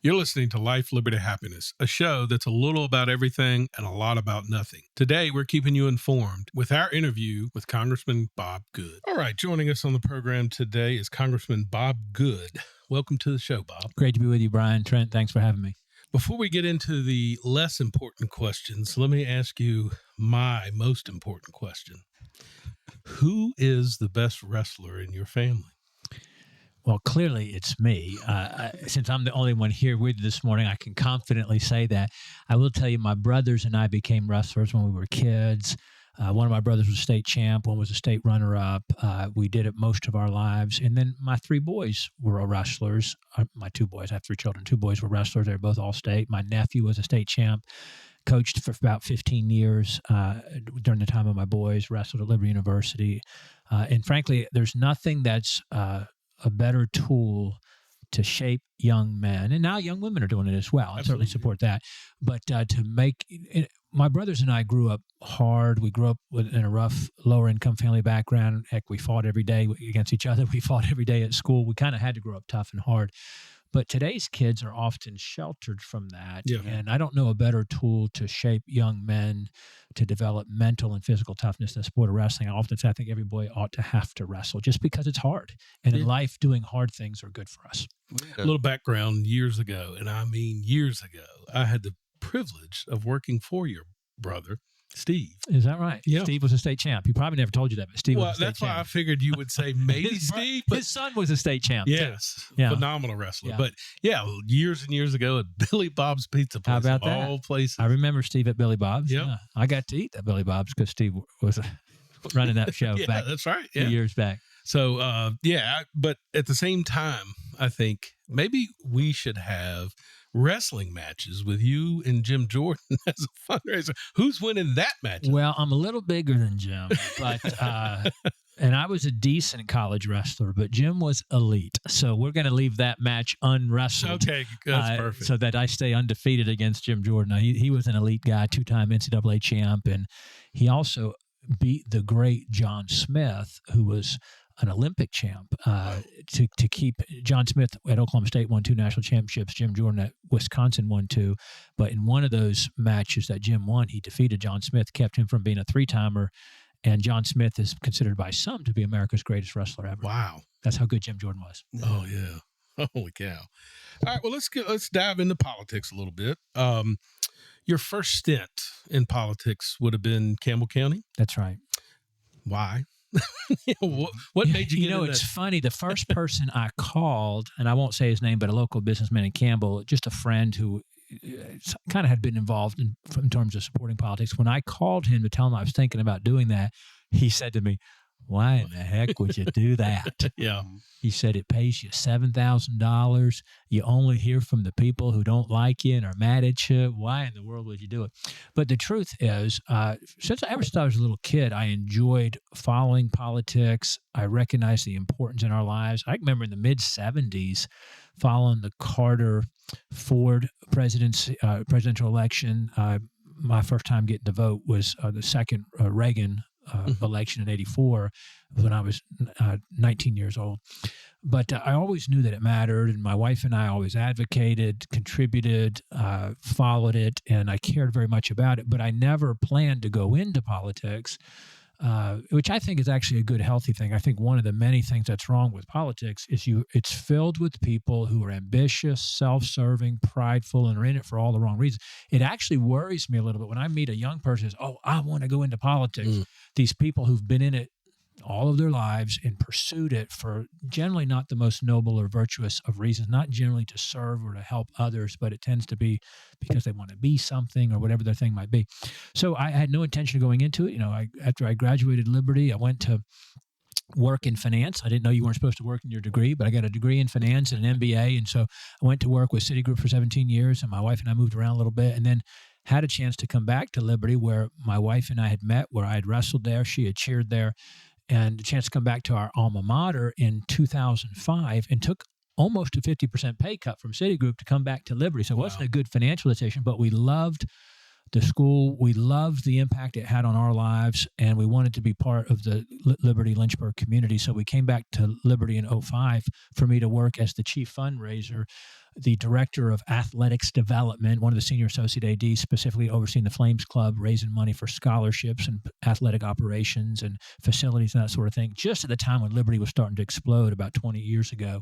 You're listening to Life, Liberty, Happiness, a show that's a little about everything and a lot about nothing. Today, we're keeping you informed with our interview with Congressman Bob Good. All right, joining us on the program today is Congressman Bob Good. Welcome to the show, Bob. Great to be with you, Brian. Trent, thanks for having me. Before we get into the less important questions, let me ask you my most important question. Who is the best wrestler in your family? Well, clearly it's me. Since I'm the only one here with you this morning, I can confidently say that. I will tell you, my brothers and I became wrestlers when we were kids. One of my brothers was a state champ. One was a state runner-up. We did it most of our lives. And then my three boys were wrestlers. My two boys, I have three children. Two boys were wrestlers. They were both all-state. My nephew was a state champ. Coached for about 15 years during the time of my boys. Wrestled at Liberty University. And frankly, there's nothing that's a better tool to shape young men, and now young women are doing it as well. I certainly support that. But to make my brothers and I grew up hard. We grew up in a rough, lower income family background. Heck, we fought every day against each other. We fought every day at school. We kind of had to grow up tough and hard. But today's kids are often sheltered from that. Yeah. And I don't know a better tool to shape young men to develop mental and physical toughness in the sport of wrestling. I often say I think every boy ought to have to wrestle just because it's hard. And in life, doing hard things are good for us. A little background, years ago, and I mean years ago, I had the privilege of working for your brother, Steve. Is that right? Yeah. Steve was a state champ. He probably never told you that, but Steve was a state champ. Well, that's why I figured you would say maybe Steve. But his son was a state champ. Yes. Yeah. Phenomenal wrestler. Yeah. But yeah, years and years ago at Billy Bob's Pizza Place. How about that? All places. I remember Steve at Billy Bob's. Yep. Yeah. I got to eat at Billy Bob's because Steve was running that show back. That's right. Yeah. 2 years back. So, but at the same time, I think maybe we should have wrestling matches with you and Jim Jordan as a fundraiser. Who's winning that match? Well, I'm a little bigger than Jim, but and I was a decent college wrestler, but Jim was elite. So we're going to leave that match unwrestled. Okay, that's perfect. So that I stay undefeated against Jim Jordan. Now, he was an elite guy, two-time NCAA champ, and he also beat the great John Smith, who was an Olympic champ, to keep John Smith at Oklahoma State won 2 national championships. Jim Jordan at Wisconsin won 2. But in one of those matches that Jim won, he defeated John Smith, kept him from being a 3-timer. And John Smith is considered by some to be America's greatest wrestler ever. Wow. That's how good Jim Jordan was. Oh, yeah. Holy cow. All right, well, let's dive into politics a little bit. Your first stint in politics would have been Campbell County? That's right. Why? What made you get in it's funny. The first person I called, and I won't say his name, but a local businessman in Campbell, just a friend who kind of had been involved in terms of supporting politics. When I called him to tell him I was thinking about doing that, he said to me, "Why in the heck would you do that?" Yeah. He said, "It pays you $7,000. You only hear from the people who don't like you and are mad at you. Why in the world would you do it?" But the truth is, ever since I was a little kid, I enjoyed following politics. I recognized the importance in our lives. I remember in the mid-'70s, following the Carter-Ford presidential election. My first time getting to vote was the second Reagan election in '84 when I was 19 years old. But I always knew that it mattered, and my wife and I always advocated, contributed, followed it, and I cared very much about it. But I never planned to go into politics, which I think is actually a good, healthy thing. I think one of the many things that's wrong with politics is it's filled with people who are ambitious, self-serving, prideful, and are in it for all the wrong reasons. It actually worries me a little bit when I meet a young person who says, "Oh, I want to go into politics." These people who've been in it all of their lives and pursued it for generally not the most noble or virtuous of reasons, not generally to serve or to help others, but it tends to be because they want to be something or whatever their thing might be. So I had no intention of going into it. After I graduated Liberty, I went to work in finance. I didn't know you weren't supposed to work in your degree, but I got a degree in finance and an MBA. And so I went to work with Citigroup for 17 years, and my wife and I moved around a little bit, and then had a chance to come back to Liberty where my wife and I had met, where I had wrestled there. She had cheered there. And a chance to come back to our alma mater in 2005 and took almost a 50% pay cut from Citigroup to come back to Liberty. So it wasn't a good financial decision, but we loved the school. We loved the impact it had on our lives, and we wanted to be part of the Liberty Lynchburg community. So we came back to Liberty in 2005 for me to work as the chief fundraiser the director of athletics development, one of the senior associate ADs, specifically overseeing the Flames Club, raising money for scholarships and athletic operations and facilities and that sort of thing, just at the time when Liberty was starting to explode about 20 years ago.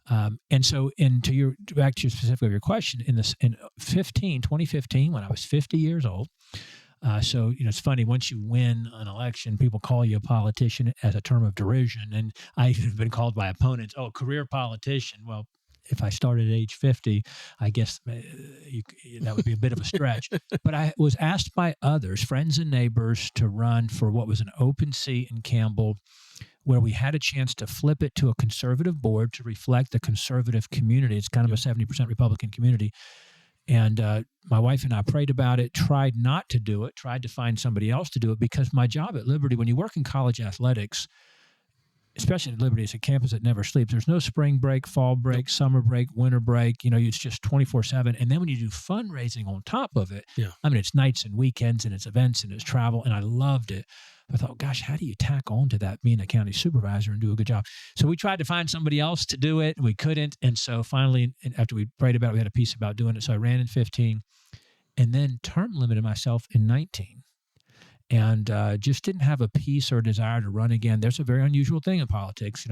And so, back to your specific of your question, in 2015, when I was 50 years old. So, it's funny, once you win an election, people call you a politician as a term of derision. And I've been called by opponents, career politician. Well, if I started at age 50, I guess that would be a bit of a stretch. But I was asked by others, friends and neighbors, to run for what was an open seat in Campbell, where we had a chance to flip it to a conservative board to reflect the conservative community. It's kind of a 70% Republican community. And my wife and I prayed about it, tried not to do it, tried to find somebody else to do it, because my job at Liberty, when you work in college athletics, especially at Liberty, it's a campus that never sleeps. There's no spring break, fall break, summer break, winter break. It's just 24/7. And then when you do fundraising on top of it, it's nights and weekends and it's events and it's travel. And I loved it. I thought, gosh, how do you tack on to that being a county supervisor and do a good job? So we tried to find somebody else to do it. We couldn't. And so finally, after we prayed about it, we had a piece about doing it. So I ran in 15 and then term limited myself in 19 and just didn't have a piece or desire to run again. There's a very unusual thing in politics.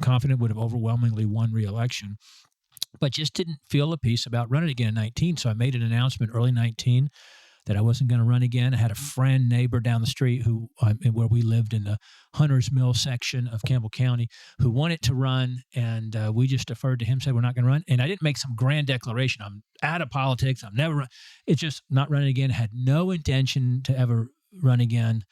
Confident would have overwhelmingly won re-election, but just didn't feel a piece about running again in 19. So I made an announcement early 19 that I wasn't going to run again. I had a neighbor down the street where we lived in the Hunter's Mill section of Campbell County, who wanted to run, and we just deferred to him, said we're not going to run. And I didn't make some grand declaration. I'm out of politics. I'm never run. It's just not running again. Had no intention to ever run again.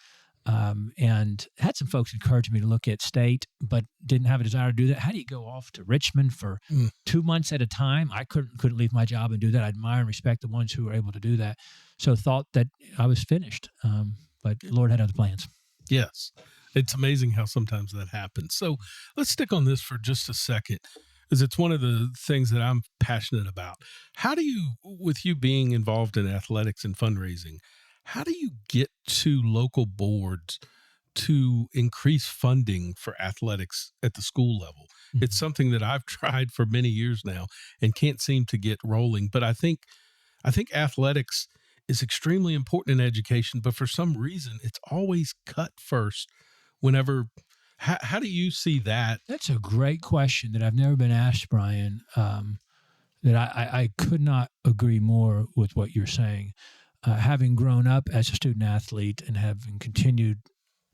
And had some folks encourage me to look at state, but didn't have a desire to do that. How do you go off to Richmond for 2 months at a time? I couldn't leave my job and do that. I admire and respect the ones who were able to do that. So thought that I was finished, but the Lord had other plans. Yes. It's amazing how sometimes that happens. So let's stick on this for just a second, because it's one of the things that I'm passionate about. How do you, with you being involved in athletics and fundraising, how do you get to local boards to increase funding for athletics at the school level? Mm-hmm. It's something that I've tried for many years now and can't seem to get rolling. But I think athletics is extremely important in education, but for some reason it's always cut first whenever. How do you see that? That's a great question that I've never been asked, Brian, that I could not agree more with what you're saying. Having grown up as a student athlete and having continued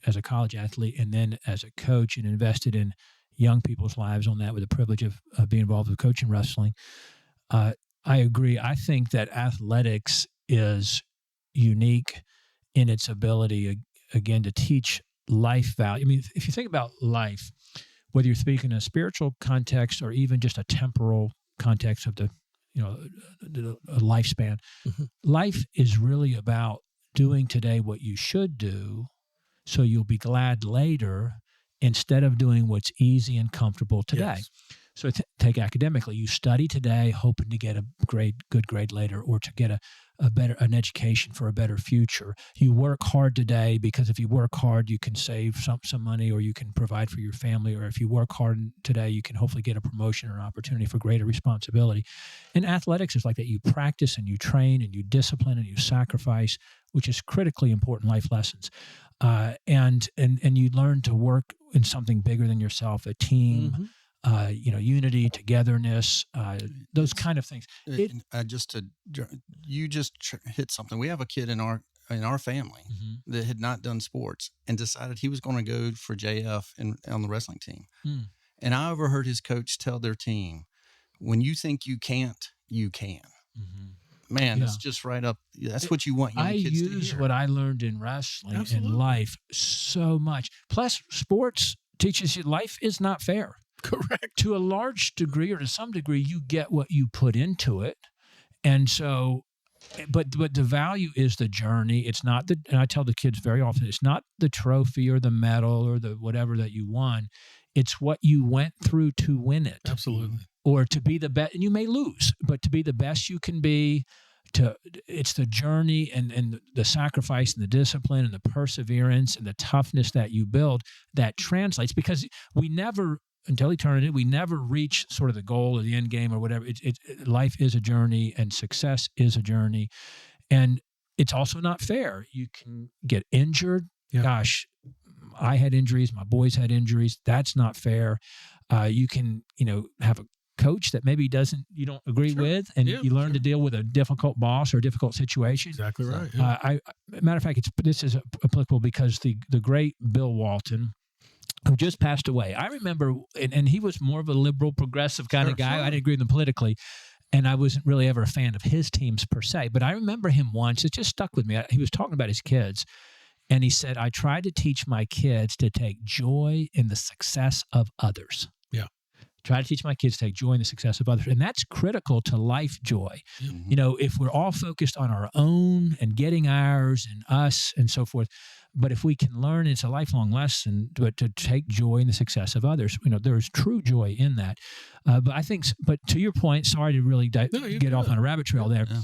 as a college athlete and then as a coach and invested in young people's lives on that with the privilege of being involved with coaching wrestling, I agree. I think that athletics is unique in its ability, again, to teach life value. I mean, if you think about life, whether you're speaking in a spiritual context or even just a temporal context of the lifespan, mm-hmm. Life is really about doing today what you should do so you'll be glad later instead of doing what's easy and comfortable today. Yes. So take academically, you study today hoping to get a good grade later, or to get an education for a better future. You work hard today because if you work hard, you can save some money, or you can provide for your family. Or if you work hard today, you can hopefully get a promotion or an opportunity for greater responsibility. And athletics is like that. You practice and you train and you discipline and you sacrifice, which is critically important life lessons. And you learn to work in something bigger than yourself, a team. Mm-hmm. Unity, togetherness, those kind of things. You just hit something. We have a kid in our family mm-hmm. that had not done sports and decided he was going to go for JF on the wrestling team. Mm. And I overheard his coach tell their team, "When you think you can't, you can." Mm-hmm. Man, it's just right up. That's what you want young kids to hear. I use what I learned in wrestling and life so much. Plus, sports teaches you life is not fair. Correct. To a large degree, or to some degree, you get what you put into it. And so, but the value is the journey. It's not and I tell the kids very often, it's not the trophy or the medal or the whatever that you won. It's what you went through to win it. Absolutely. Or to be the best, and you may lose, but to be the best you can be. It's the journey and the sacrifice and the discipline and the perseverance and the toughness that you build that translates, because we never until eternity. We never reach sort of the goal or the end game or whatever. Life is a journey, and success is a journey. And it's also not fair. You can get injured. Yeah. Gosh, I had injuries. My boys had injuries. That's not fair. You can, have a coach that maybe you don't agree with, and you learn to deal with a difficult boss or a difficult situation. Exactly right. Yeah. Matter of fact, this is applicable because the great Bill Walton, who just passed away, I remember, and he was more of a liberal, progressive kind of guy. Sure. I didn't agree with him politically, and I wasn't really ever a fan of his teams per se. But I remember him once. It just stuck with me. He was talking about his kids, and he said, "I tried to teach my kids to take joy in the success of others." Try to teach my kids to take joy in the success of others. And that's critical to life joy. Mm-hmm. If we're all focused on our own and getting ours and us and so forth, but if we can learn, it's a lifelong lesson, but to take joy in the success of others, there is true joy in that. But to your point, sorry to really get off on a rabbit trail there. Yeah.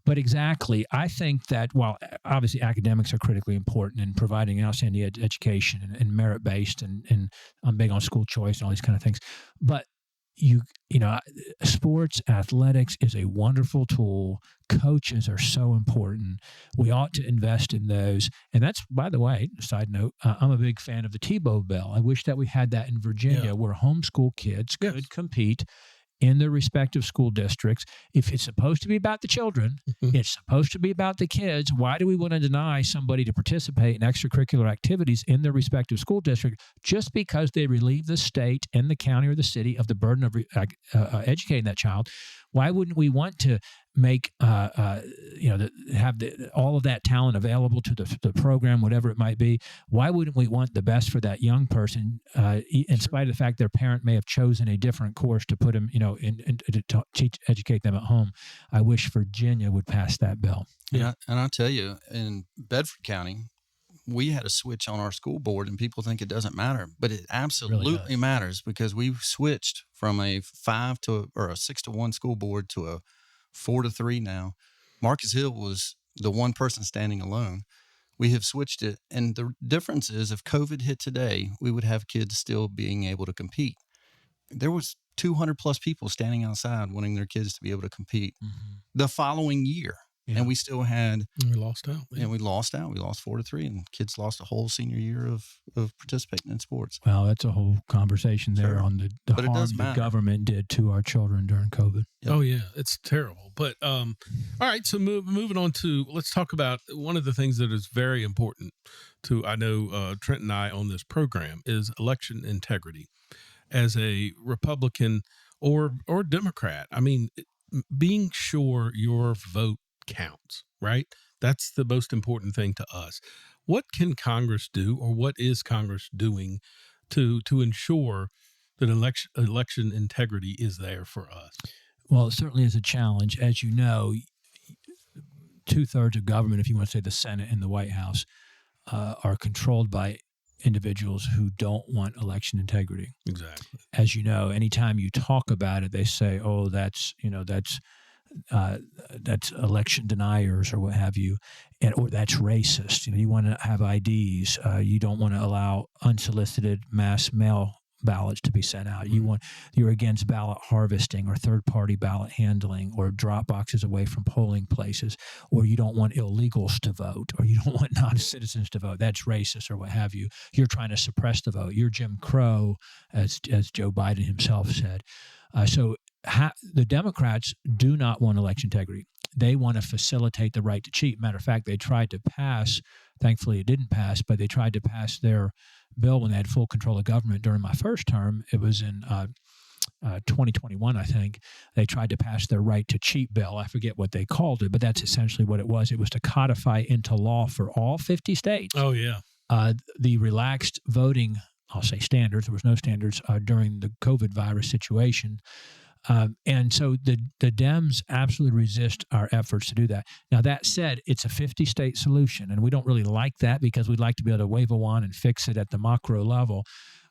But exactly, I think that while obviously academics are critically important in providing outstanding education and merit-based, and I'm big on school choice and all these kind of things, but sports, athletics is a wonderful tool. Coaches are so important. We ought to invest in those. And that's, by the way, a side note, I'm a big fan of the Tebow Bell. I wish that we had that in Virginia, where homeschool kids could compete in their respective school districts. If it's supposed to be about the children, it's supposed to be about the kids. Why do we want to deny somebody to participate in extracurricular activities in their respective school district just because they relieve the state and the county or the city of the burden of educating that child? Why wouldn't we want to make have all of that talent available to the program, whatever it might be? Why wouldn't we want the best for that young person, in spite of the fact their parent may have chosen a different course to put them, and to educate them at home? I wish Virginia would pass that bill. Yeah, and I'll tell you, in Bedford County, we had a switch on our school board, and people think it doesn't matter, but it absolutely really matters, because we switched from a 6-1 school board to a 4-3 now. Marcus Hill was the one person standing alone. We have switched it, and the difference is, if COVID hit today, we would have kids still being able to compete. There was 200 plus people standing outside wanting their kids to be able to compete the following year. Yeah. And we still had... And we lost out. Yeah. And we lost out. We lost 4-3, and kids lost a whole senior year of participating in sports. Well, that's a whole conversation there on the harm the government did to our children during COVID. Yep. Oh, yeah. It's terrible. But, all right, so moving on to, let's talk about one of the things that is very important to, I know, Trent and I on this program, is election integrity. As a Republican or Democrat, I mean, being sure your vote counts, right? That's the most important thing to us. What can Congress do, or what is Congress doing to ensure that election integrity is there for us? Well, it certainly is a challenge. As you know, 2/3 of government, if you want to say the Senate and the White House, are controlled by individuals who don't want election integrity. Exactly. As you know, anytime you talk about it, they say, "Oh, that's election deniers," or what have you, or that's racist. You want to have IDs. You don't want to allow unsolicited mass mail ballots to be sent out. You're against ballot harvesting or third-party ballot handling, or drop boxes away from polling places, or you don't want illegals to vote, or you don't want non-citizens to vote. That's racist, or what have you. You're trying to suppress the vote. You're Jim Crow, as Joe Biden himself said. The Democrats do not want election integrity. They want to facilitate the right to cheat. Matter of fact, they tried to pass, thankfully it didn't pass, but they tried to pass their bill when they had full control of government during my first term. It was in 2021, I think. They tried to pass their right to cheat bill. I forget what they called it, but that's essentially what it was. It was to codify into law for all 50 states. Oh, yeah. The relaxed voting, I'll say standards. There was no standards during the COVID virus situation. And so the Dems absolutely resist our efforts to do that. Now, that said, it's a 50-state solution, and we don't really like that, because we'd like to be able to wave a wand and fix it at the macro level.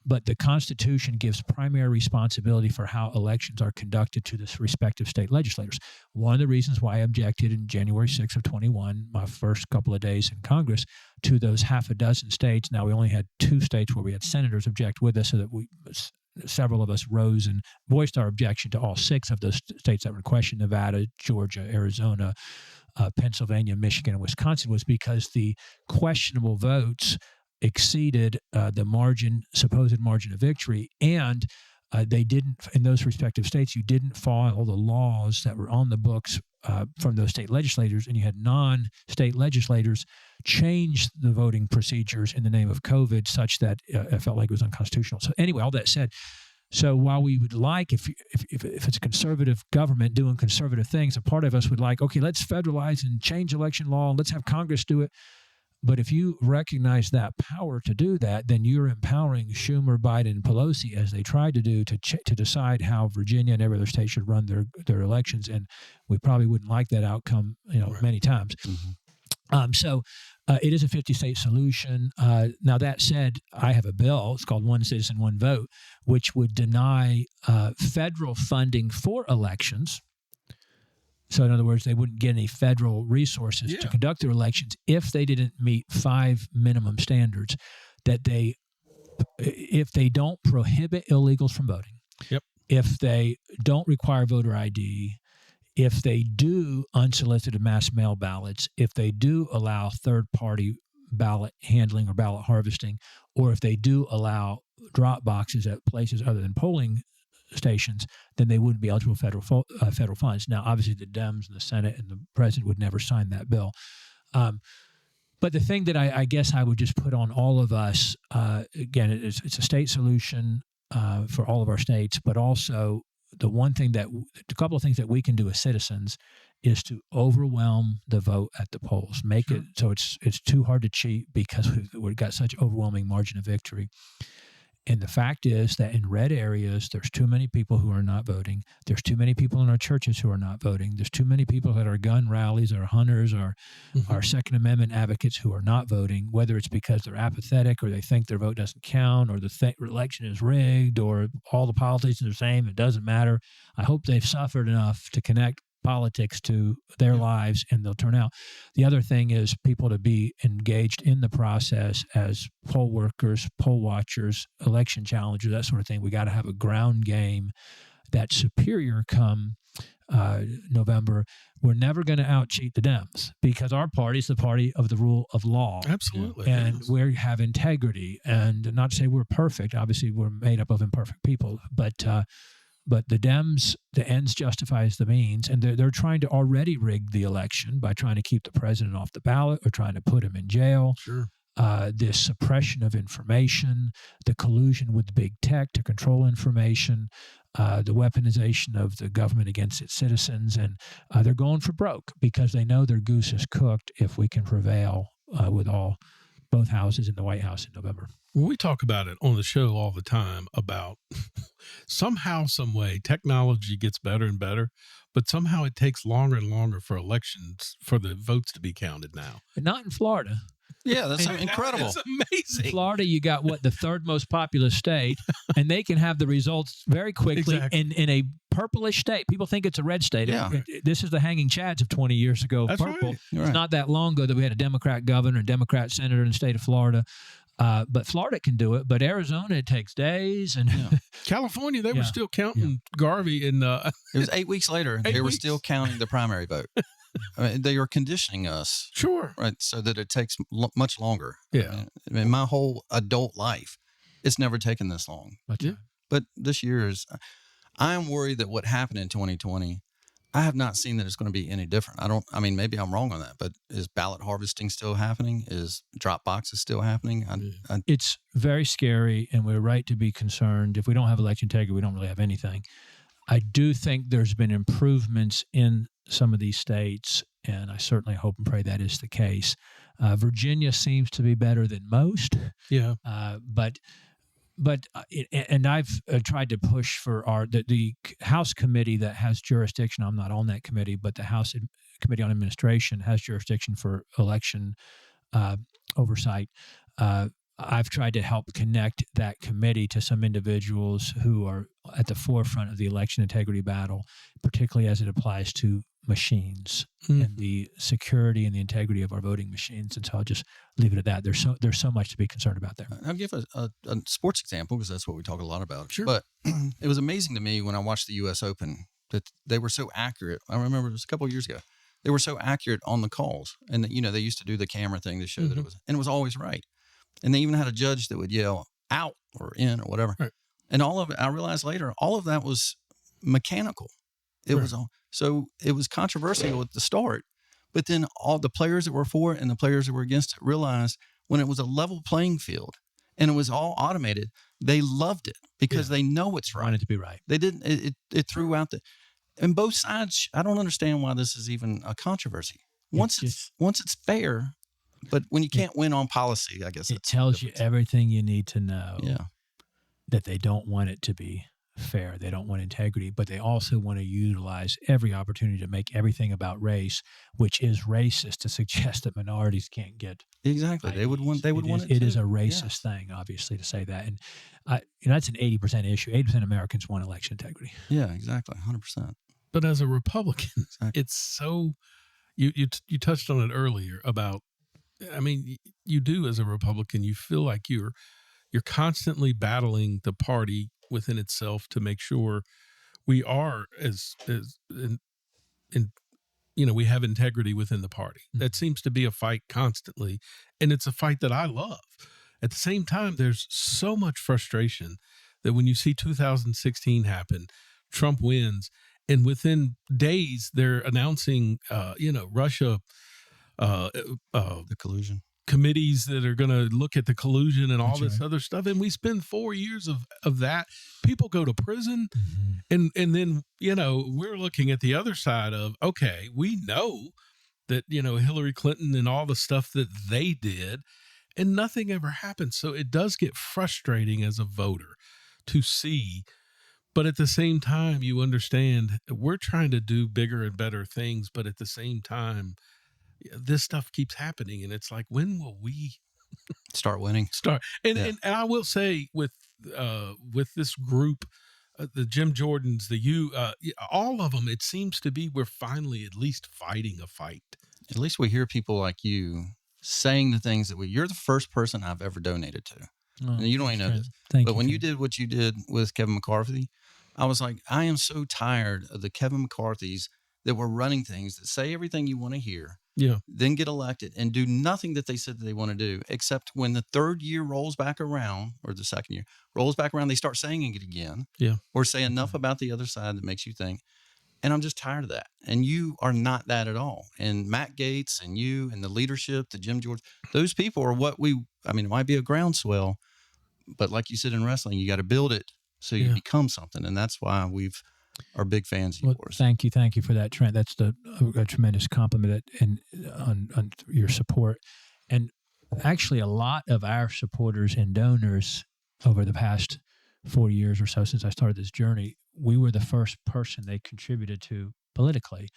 But the Constitution gives primary responsibility for how elections are conducted to the respective state legislators. One of the reasons why I objected in January 6th of 21, my first couple of days in Congress, to those half a dozen states. Now, we only had 2 states where we had senators object with us, so that several of us rose and voiced our objection to all 6 of those states that were in question, Nevada, Georgia, Arizona, Pennsylvania, Michigan, and Wisconsin, was because the questionable votes exceeded the supposed margin of victory, and they didn't, in those respective states, you didn't follow the laws that were on the books from those state legislators, and you had non-state legislators change the voting procedures in the name of COVID such that it felt like it was unconstitutional. So anyway, all that said, so while we would like, if it's a conservative government doing conservative things, a part of us would like, okay, let's federalize and change election law, let's have Congress do it. But if you recognize that power to do that, then you're empowering Schumer, Biden, and Pelosi, as they tried to do, to decide how Virginia and every other state should run their elections. And we probably wouldn't like that outcome, Right. many times. So it is a 50-state solution. Now, that said, I have a bill. It's called One Citizen, One Vote, which would deny federal funding for elections. So, in other words, they wouldn't get any federal resources to conduct their elections if they didn't meet 5 minimum standards. If they don't prohibit illegals from voting, if they don't require voter ID, if they do unsolicited mass mail ballots, if they do allow third-party ballot handling or ballot harvesting, or if they do allow drop boxes at places other than polling stations, then they wouldn't be eligible for federal funds. Now, obviously, the Dems and the Senate and the president would never sign that bill. But the thing that I guess I would just put on all of us, again, it's a state solution for all of our states, but also a couple of things that we can do as citizens is to overwhelm the vote at the polls, make it so it's too hard to cheat because we've got such overwhelming margin of victory. And the fact is that in red areas, there's too many people who are not voting. There's too many people in our churches who are not voting. There's too many people that are gun rallies or hunters or our Second Amendment advocates who are not voting, whether it's because they're apathetic or they think their vote doesn't count or the election is rigged or all the politicians are saying it doesn't matter. I hope they've suffered enough to connect politics to their lives and they'll turn out. The other thing is people to be engaged in the process as poll workers, poll watchers, election challengers, that sort of thing. We got to have a ground game that's superior come November. We're never going to out-cheat the Dems because our party is the party of the rule of law. Absolutely. And we have integrity. And not to say we're perfect. Obviously, we're made up of imperfect people. But the Dems, the ends justifies the means, and they're trying to already rig the election by trying to keep the president off the ballot or trying to put him in jail. Sure. This suppression of information, the collusion with big tech to control information, the weaponization of the government against its citizens, and they're going for broke because they know their goose is cooked if we can prevail with both houses in the White House in November. Well, we talk about it on the show all the time about somehow, some way, technology gets better and better, but somehow it takes longer and longer for elections, for the votes to be counted now. But not in Florida. Yeah, that's incredible. It's amazing. In Florida, you got the third most populous state, and they can have the results very quickly in a purplish state. People think it's a red state. Yeah. This is the hanging chads of 20 years ago. That's Purple. right. It's not that long ago that we had a Democrat governor and Democrat senator in the state of Florida. But Florida can do it. But Arizona, it takes days. And California, they were still counting Garvey. And it was 8 weeks later. They were still counting the primary vote. I mean, they are conditioning us, right, so that it takes much longer. Yeah, I mean, my whole adult life, it's never taken this long. But this year I'm worried that what happened in 2020, I have not seen that it's going to be any different. I mean, maybe I'm wrong on that, but is ballot harvesting still happening? Is drop boxes still happening? It's very scary, and we're right to be concerned. If we don't have election integrity, we don't really have anything. I do think there's been improvements in some of these states, and I certainly hope and pray that is the case. Virginia seems to be better than most. Yeah. But I've tried to push for the House committee that has jurisdiction. I'm not on that committee, but the House Committee on Administration has jurisdiction for election oversight. I've tried to help connect that committee to some individuals who are at the forefront of the election integrity battle, particularly as it applies to machines and the security and the integrity of our voting machines. And so I'll just leave it at that. There's so much to be concerned about there. I'll give a sports example because that's what we talk a lot about. Sure. But it was amazing to me when I watched the U.S. Open that they were so accurate. I remember it was a couple of years ago. They were so accurate on the calls. And, they used to do the camera thing to show that it was always right. And they even had a judge that would yell out or in or whatever. Right. And all of it, I realized later, all of that was mechanical. It was all, so it was controversial at the start, but then all the players that were for it and the players that were against it realized when it was a level playing field and it was all automated, they loved it because they know it's right. Wanted to be right. They didn't, it threw out and both sides, I don't understand why this is even a controversy. Once it's fair, but when you can't win on policy, I guess it tells you everything you need to know. Yeah. That they don't want it to be fair. They don't want integrity, but they also want to utilize every opportunity to make everything about race, which is racist to suggest that minorities can't get exactly. IDs. They would want it. It is a racist thing, obviously, to say that, and that's an 80% issue. 80% of Americans want election integrity. Yeah, exactly, 100%. But as a Republican, it's so you touched on it earlier about. I mean, you do as a Republican, you feel like you're constantly battling the party within itself to make sure we are we have integrity within the party. That seems to be a fight constantly, and it's a fight that I love. At the same time, there's so much frustration that when you see 2016 happen, Trump wins, and within days they're announcing, Russia, the collusion. Committees that are going to look at the collusion and all this other stuff. And we spend 4 years of that. People go to prison. And then, we're looking at the other side of, okay, we know that, Hillary Clinton and all the stuff that they did and nothing ever happened. So it does get frustrating as a voter to see. But at the same time, you understand we're trying to do bigger and better things. But at the same time, this stuff keeps happening, and it's like, when will we start winning? And I will say with this group, the Jim Jordans, all of them, it seems to be we're finally at least fighting a fight. At least we hear people like you saying the things that you're the first person I've ever donated to. And you don't even know this. But when you did what you did with Kevin McCarthy, I was like, I am so tired of the Kevin McCarthys that were running things that say everything you want to hear. Yeah. Then get elected and do nothing that they said that they want to do, except when the third year rolls back around, or the second year rolls back around, they start saying it again. Yeah. Or say enough about the other side that makes you think. And I'm just tired of that. And you are not that at all. And Matt Gaetz and you and the leadership, the Jim George, those people are it might be a groundswell, but like you said in wrestling, you got to build it so you become something. And that's why are big fans of yours. Thank you for that, Trent. That's a tremendous compliment on your support. And actually, a lot of our supporters and donors over the past 4 years or so since I started this journey, we were the first person they contributed to politically.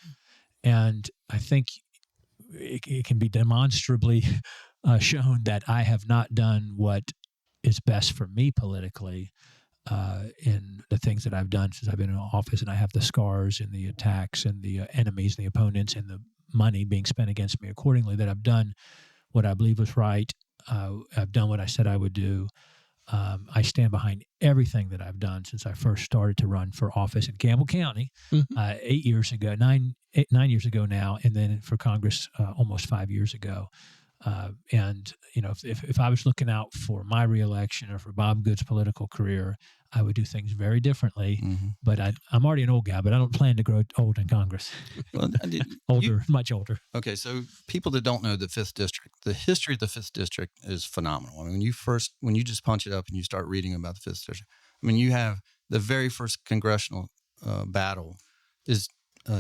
And I think it can be demonstrably shown that I have not done what is best for me politically. In the things that I've done since I've been in office, and I have the scars and the attacks and the enemies and the opponents and the money being spent against me accordingly, that I've done what I believe was right. I've done what I said I would do. I stand behind everything that I've done since I first started to run for office in Campbell County 9 years ago now, and then for Congress almost 5 years ago. And if I was looking out for my reelection or for Bob Good's political career, I would do things very differently. But I'm already an old guy, but I don't plan to grow old in Congress. Well, Much older. Okay, so people that don't know the 5th District, the history of the 5th District is phenomenal. I mean, when you just punch it up and you start reading about the 5th District, I mean, you have the very first congressional battle is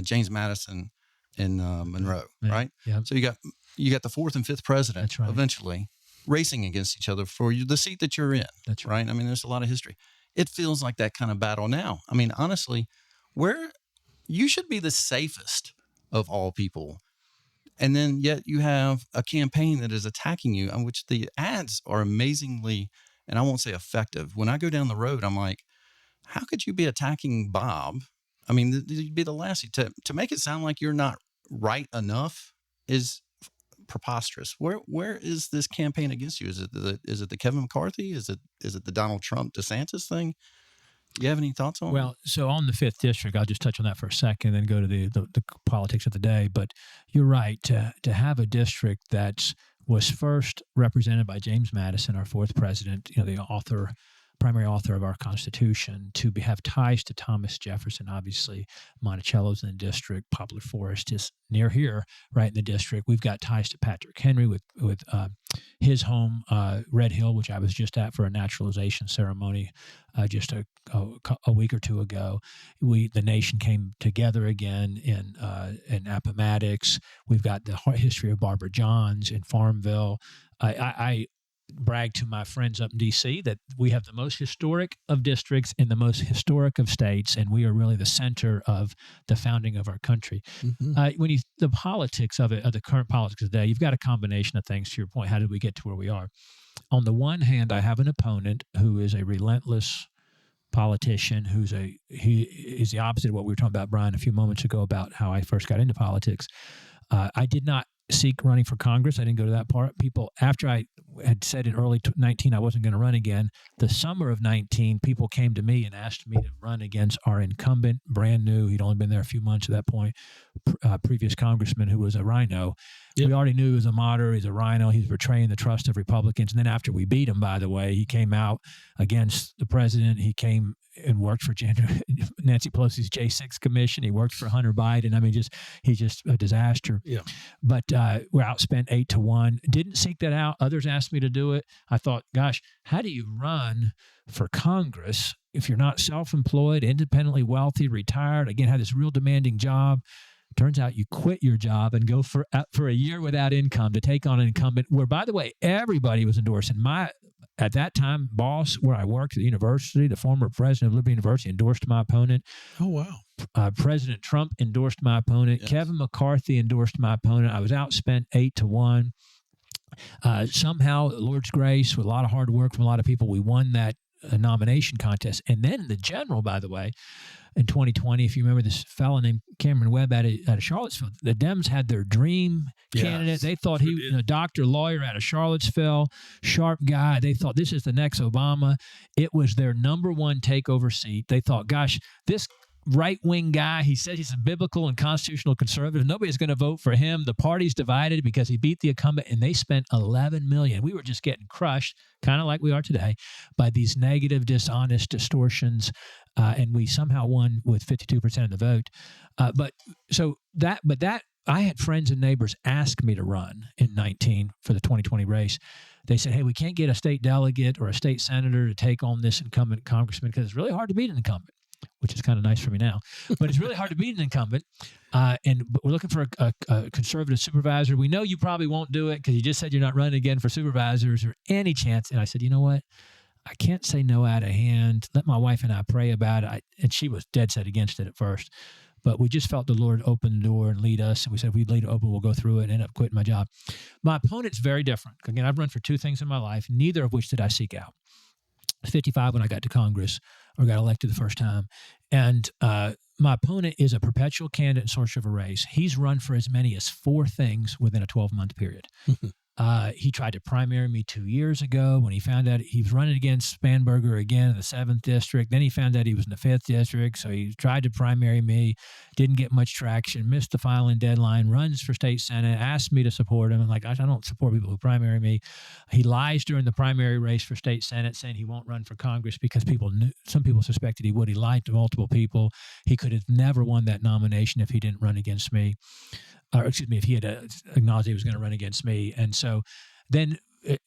James Madison and Monroe, right? Yeah. So you got the 4th and 5th president eventually racing against each other for the seat that you're in. That's right. I mean, there's a lot of history. It feels like that kind of battle now. I mean, honestly, where you should be the safest of all people, and then yet you have a campaign that is attacking you, on which the ads are amazingly, and I won't say effective. When I go down the road, I'm like, how could you be attacking Bob? I mean, you'd be the last to make it sound like you're not right enough is preposterous. Where is this campaign against you? Is it the Kevin McCarthy? Is it the Donald Trump DeSantis thing? Do you have any thoughts on? Well, so on the 5th district, I'll just touch on that for a second, then go to the politics of the day. But you're right, to have a district that was first represented by James Madison, our 4th president, the primary author of our Constitution, to have ties to Thomas Jefferson. Obviously, Monticello's in the district. Poplar Forest is near here, right in the district. We've got ties to Patrick Henry with his home, Red Hill, which I was just at for a naturalization ceremony just a week or two ago. The nation came together again in Appomattox. We've got the history of Barbara Johns in Farmville. I brag to my friends up in D.C. that we have the most historic of districts and the most historic of states, and we are really the center of the founding of our country. Mm-hmm. The politics of the current politics today, you've got a combination of things. To your point, how did we get to where we are? On the one hand, I have an opponent who is a relentless politician he is the opposite of what we were talking about, Brian, a few moments ago about how I first got into politics. I did not seek running for Congress. I didn't go to that part. People, after I had said in early 19 I wasn't going to run again, the summer of 19, people came to me and asked me to run against our incumbent, brand new, he'd only been there a few months at that point, previous congressman who was a rhino. Yep. We already knew he was a moderate, he's a rhino, he's betraying the trust of Republicans. And then after we beat him, by the way, he came out against the president. He came and worked for Nancy Pelosi's J6 commission. He worked for Hunter Biden. I mean, he's just a disaster. Yeah. But we're outspent 8-1. Didn't seek that out. Others asked me to do it. I thought, gosh, how do you run for Congress if you're not self-employed, independently wealthy, retired, again, had this real demanding job? Turns out you quit your job and go for a year without income to take on an incumbent where, by the way, everybody was endorsing. At that time, boss where I worked at the university, the former president of Liberty University, endorsed my opponent. Oh, wow. President Trump endorsed my opponent. Yes. Kevin McCarthy endorsed my opponent. I was outspent 8-1. Somehow, Lord's grace, with a lot of hard work from a lot of people, we won that nomination contest. And then in the general, by the way, in 2020, if you remember this fellow named Cameron Webb out of Charlottesville, the Dems had their dream candidate. They thought he was a doctor, lawyer out of Charlottesville, sharp guy. They thought this is the next Obama. It was their number one takeover seat. They thought, gosh, this right-wing guy, he says he's a biblical and constitutional conservative. Nobody's going to vote for him. The party's divided because he beat the incumbent, and they spent $11 million. We were just getting crushed, kind of like we are today, by these negative, dishonest distortions, and we somehow won with 52% of the vote. But I had friends and neighbors ask me to run in 19 for the 2020 race. They said, hey, we can't get a state delegate or a state senator to take on this incumbent congressman because it's really hard to beat an incumbent, which is kind of nice for me now. But it's really hard to beat an incumbent. But we're looking for a conservative supervisor. We know you probably won't do it because you just said you're not running again for supervisors or any chance. And I said, you know what? I can't say no out of hand. Let my wife and I pray about it. And she was dead set against it at first. But we just felt the Lord open the door and lead us. And we said, if we lead it open, we'll go through it and end up quitting my job. My opponent's very different. Again, I've run for two things in my life, neither of which did I seek out. I was 55 when I got to Congress or got elected the first time. And my opponent is a perpetual candidate in search of a race. He's run for as many as 4 things within a 12-month period. He tried to primary me 2 years ago when he found out he was running against Spanberger again in the 7th district. Then he found out he was in the 5th district, so he tried to primary me, didn't get much traction, missed the filing deadline, runs for state senate, asked me to support him. I'm like, I don't support people who primary me. He lies during the primary race for state senate, saying he won't run for Congress because some people suspected he would. He lied to multiple people. He could have never won that nomination if he didn't run against me. If he had acknowledged he was going to run against me. And so then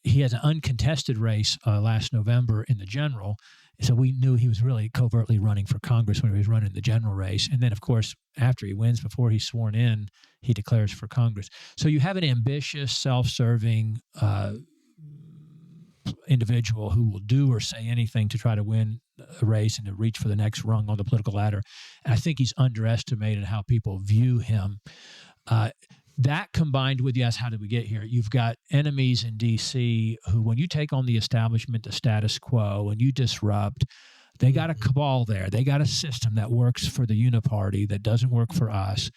he has an uncontested race last November in the general. So we knew he was really covertly running for Congress when he was running the general race. And then, of course, after he wins, before he's sworn in, he declares for Congress. So you have an ambitious, self-serving individual who will do or say anything to try to win a race and to reach for the next rung on the political ladder. And I think he's underestimated how people view him. That combined with, yes, how did we get here? You've got enemies in D.C. who, when you take on the establishment, the status quo, and you disrupt, They got a cabal there. They got a system that works for the uniparty that doesn't work for us.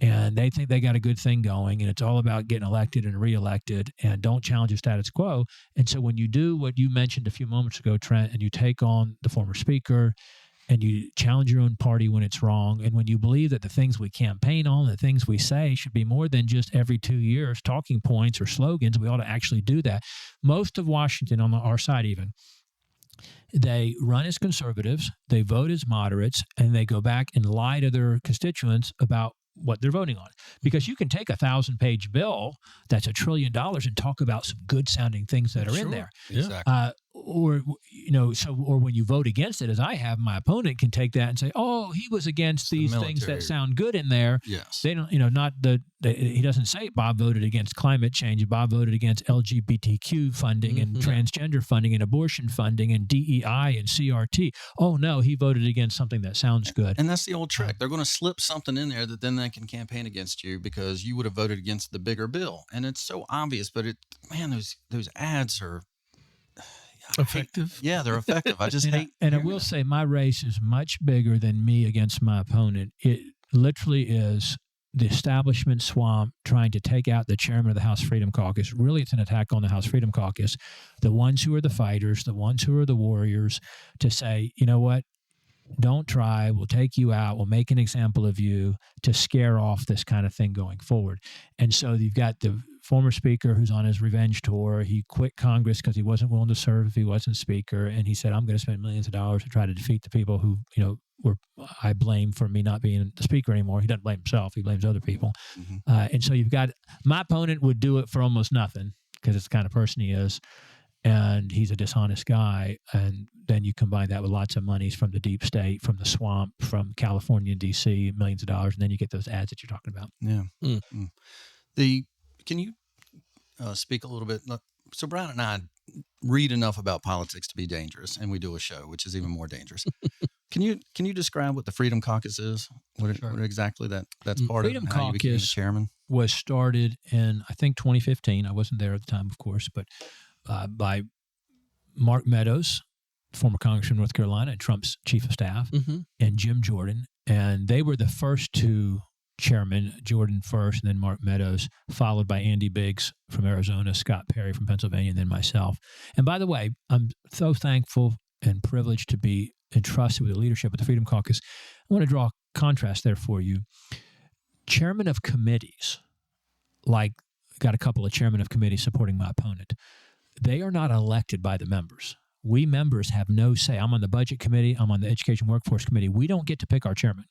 And they think they got a good thing going, and it's all about getting elected and reelected, and don't challenge the status quo. And so when you do what you mentioned a few moments ago, Trent, and you take on the former speaker, and you challenge your own party when it's wrong, and when you believe that the things we campaign on, the things we say should be more than just every 2 years talking points or slogans, we ought to actually do that. Most of Washington, on our side even, they run as conservatives, they vote as moderates, and they go back and lie to their constituents about what they're voting on. Because you can take a 1,000-page bill that's $1 trillion and talk about some good sounding things that are in there. Exactly. Or when you vote against it, as I have, my opponent can take that and say, "Oh, he was against these things that sound good in there." Yes. They don't, he doesn't say Bob voted against climate change. Bob voted against LGBTQ funding and transgender funding and abortion funding and DEI and CRT. Oh no, he voted against something that sounds good. And that's the old trick. They're going to slip something in there that then they can campaign against you because you would have voted against the bigger bill. And it's so obvious, but those ads are effective. They're effective. I just hate. And I will say my race is much bigger than me against my opponent. It literally is the establishment swamp trying to take out the chairman of the House Freedom Caucus. Really, it's an attack on the House Freedom Caucus, the ones who are the fighters, the ones who are the warriors, to say, you know what? Don't try. We'll take you out. We'll make an example of you, to scare off this kind of thing going forward. And so you've got the former speaker who's on his revenge tour. He quit Congress because he wasn't willing to serve if he wasn't speaker. And he said, I'm going to spend millions of dollars to try to defeat the people who, I blame for me not being the speaker anymore. He doesn't blame himself. He blames other people. And so you've got, my opponent would do it for almost nothing because it's the kind of person he is. And he's a dishonest guy. And then you combine that with lots of monies from the deep state, from the swamp, from California and D.C., millions of dollars, and then you get those ads that you're talking about. Yeah. Can you speak a little bit? So Brian and I read enough about politics to be dangerous, and we do a show, which is even more dangerous. Can you describe what the Freedom Caucus is? What exactly that's part Freedom of how you became the chairman? Was started in, I think, 2015. I wasn't there at the time, of course, but by Mark Meadows, former congressman of North Carolina and Trump's chief of staff, and Jim Jordan. And they were the first two chairmen, Jordan first and then Mark Meadows, followed by Andy Biggs from Arizona, Scott Perry from Pennsylvania, and then myself. And by the way, I'm so thankful and privileged to be entrusted with the leadership of the Freedom Caucus. I want to draw a contrast there for you. Chairman of committees, like got a couple of chairmen of committees supporting my opponent, they are not elected by the members. We members have no say. I'm on the budget committee. I'm on the education workforce committee. We don't get to pick our chairman.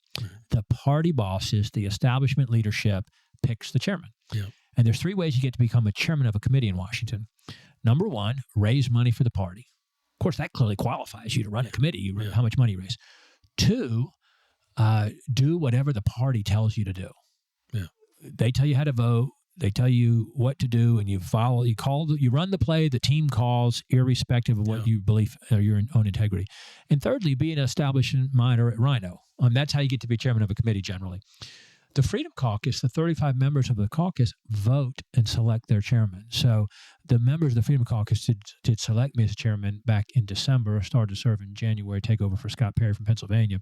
The party bosses, the establishment leadership picks the chairman. Yeah. And there's three ways you get to become a chairman of a committee in Washington. Number one, raise money for the party. Of course, that clearly qualifies you to run a committee, how much money you raise. Two, do whatever the party tells you to do. Yeah. They tell you how to vote. They tell you what to do, and you follow. You run the play the team calls, irrespective of what you believe or your own integrity. And thirdly, be an establishment monitor at Rhino. That's how you get to be chairman of a committee generally. The Freedom Caucus, the 35 members of the caucus, vote and select their chairman. So the members of the Freedom Caucus did select me as chairman back in December. I started to serve in January, take over for Scott Perry from Pennsylvania.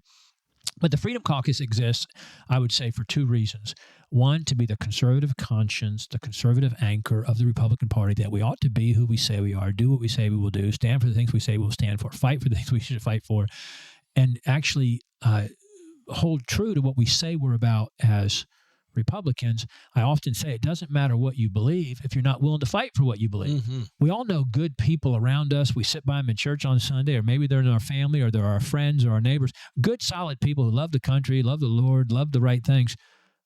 But the Freedom Caucus exists, I would say, for two reasons. One, to be the conservative conscience, the conservative anchor of the Republican Party, that we ought to be who we say we are, do what we say we will do, stand for the things we say we'll stand for, fight for the things we should fight for, and actually hold true to what we say we're about as Republicans. I often say it doesn't matter what you believe if you're not willing to fight for what you believe. We all know good people around us. We sit by them in church on Sunday, or maybe they're in our family, or they're our friends or our neighbors. Good, solid people who love the country, love the Lord, love the right things,